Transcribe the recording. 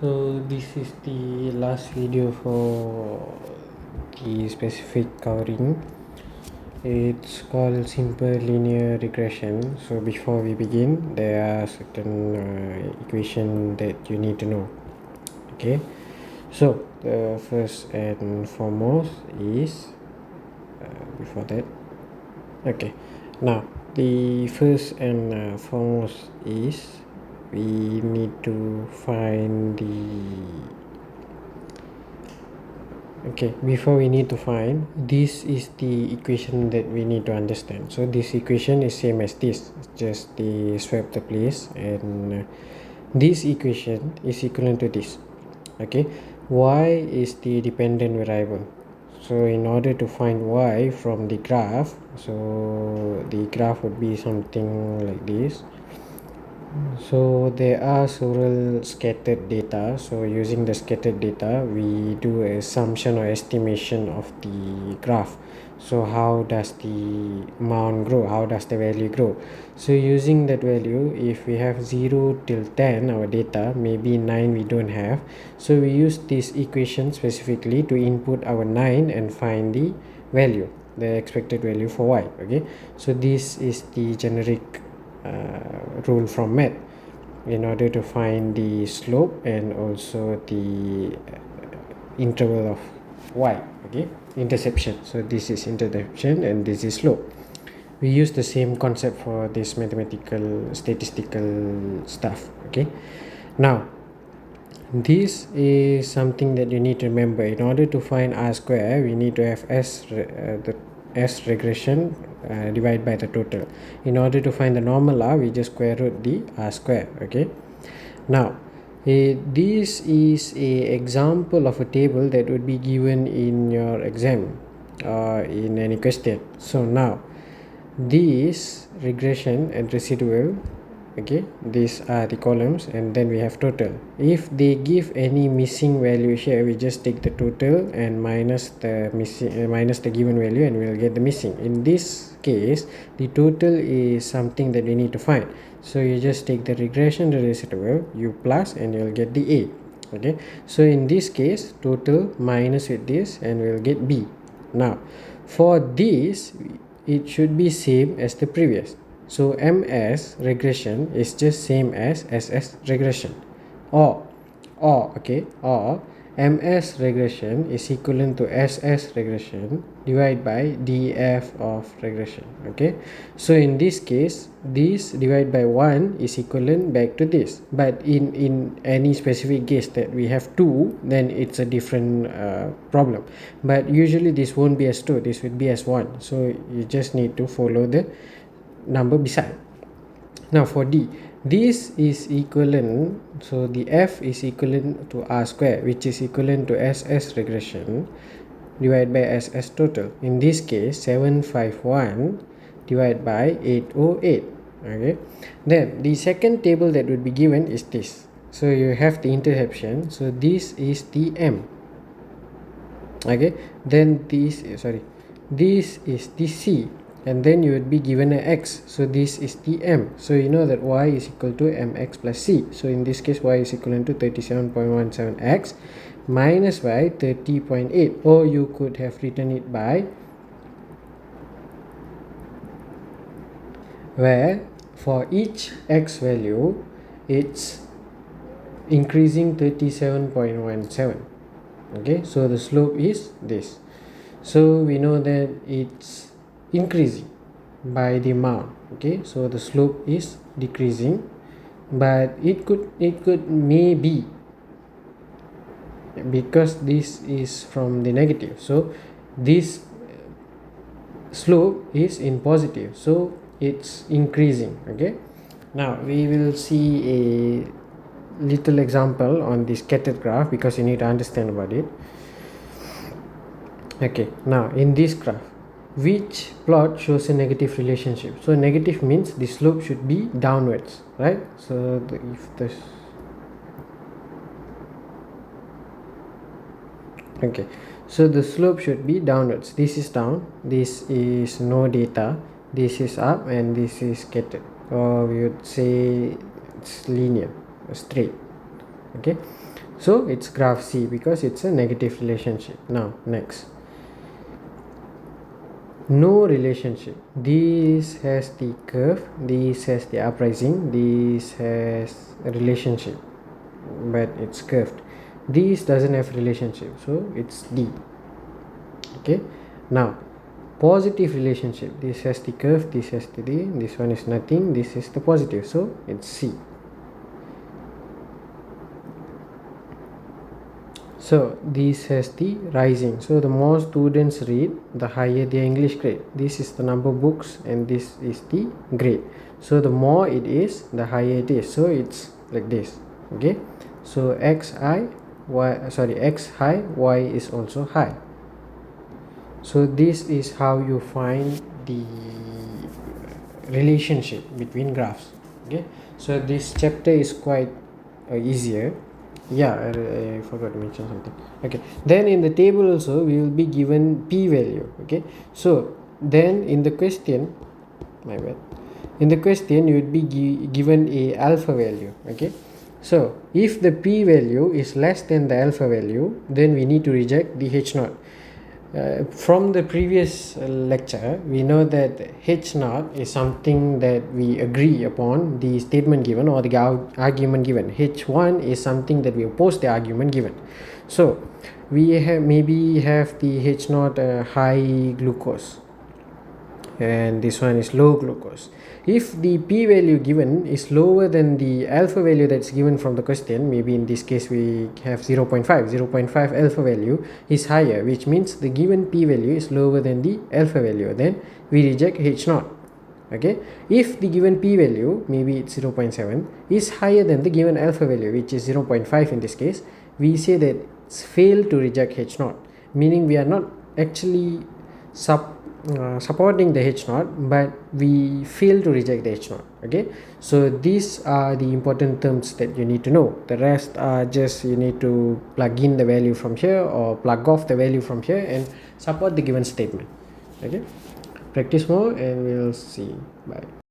So this is the last video for the specific covering. It's called Simple Linear Regression. So before we begin, there are certain equation that you need to know. Okay, so the first and foremost is before that. Okay, now the first and foremost is we need to find the before we need to find, this is the equation that we need to understand. So this equation is same as this, just the swap the place, and this equation is equivalent to this. Okay, y is the dependent variable. So in order to find y from the graph, so the graph would be something like this. So there are several scattered data. So using the scattered data, we do an assumption or estimation of the graph. So how does the amount grow? How does the value grow? So using that value, if we have 0 till 10 our data, maybe 9 we don't have, so we use this equation specifically to input our 9 and find the value, the expected value for y. Okay, so this is the generic rule from math in order to find the slope and also the interval of y. Okay, interception. So this is interception and this is slope. We use the same concept for this mathematical statistical stuff. Okay, now this is something that you need to remember. In order to find r square, we need to have the s regression divided by the total. In order to find the normal r, we just square root the r square. Okay, now this is a example of a table that would be given in your exam or in any question. So now this regression and residual, okay, these are the columns, and then we have total. If they give any missing value here, we just take the total and minus the given value, and we'll get the missing. In this case, the total is something that we need to find. So you just take the regression, the residual, you plus, and you'll get the a. Okay, so in this case, total minus with this, and we'll get b. Now for this, it should be same as the previous. So ms regression is just same as ss regression, or ms regression is equivalent to ss regression divided by df of regression. Okay, so in this case, this divided by 1 is equivalent back to this, but in any specific case that we have 2, then it's a different problem. But usually this won't be as 2, this would be as 1. So you just need to follow the number beside. Now for d, this is equivalent, so the f is equivalent to r square, which is equivalent to ss regression divided by ss total. In this case, 751 divided by 808. Okay, then the second table that would be given is this. So you have the interception, so this is the m. Okay, then this is the c, and then you would be given an x, so this is the m. So you know that y is equal to mx plus c. So in this case, y is equivalent to 37.17x minus by 30.8, or you could have written it by where for each x value it's increasing 37.17. okay, so the slope is this. So we know that it's increasing by the amount. Okay, so the slope is decreasing, but it could maybe, because this is from the negative, so this slope is in positive, so it's increasing. Okay, now we will see a little example on the scattered graph because you need to understand about it. Okay, now in this graph, which plot shows a negative relationship? So negative means the slope should be downwards, right? So if this, okay, so the slope should be downwards. This is down, this is no data, this is up, and this is scattered, or we would say it's linear, straight. Okay, So it's graph C because it's a negative relationship. Now next, no relationship. This has the curve, this has the uprising, this has a relationship, but it's curved. This doesn't have relationship, so it's D. Okay, now positive relationship. This has the curve, this has the D, this one is nothing, this is the positive, so it's C. So this has the rising. So the more students read, the higher their English grade. This is the number of books and this is the grade. So the more it is, the higher it is. So it's like this. Okay. So x high, x high, y is also high. So this is how you find the relationship between graphs. Okay. So this chapter is quite easier. Yeah, I forgot to mention something. Okay, then in the table also we will be given p value. Okay, so then in the question, my bad, in the question you would be given a alpha value. Okay, so if the p value is less than the alpha value, then we need to reject the h naught. From the previous lecture, we know that h naught is something that we agree upon the statement given or the argument given. H1 is something that we oppose the argument given. So we maybe have the h naught high glucose and this one is low glucose. If the p value given is lower than the alpha value that's given from the question, maybe in this case we have 0.5 alpha value is higher, which means the given p value is lower than the alpha value, then we reject h naught. Okay, if the given p value, maybe it's 0.7, is higher than the given alpha value, which is 0.5 in this case, we say that it's failed to reject h naught, meaning we are not actually supporting the h naught, but we fail to reject the h naught. Okay, so these are the important terms that you need to know. The rest are just you need to plug in the value from here or plug off the value from here and support the given statement. Okay, practice more and we'll see. Bye.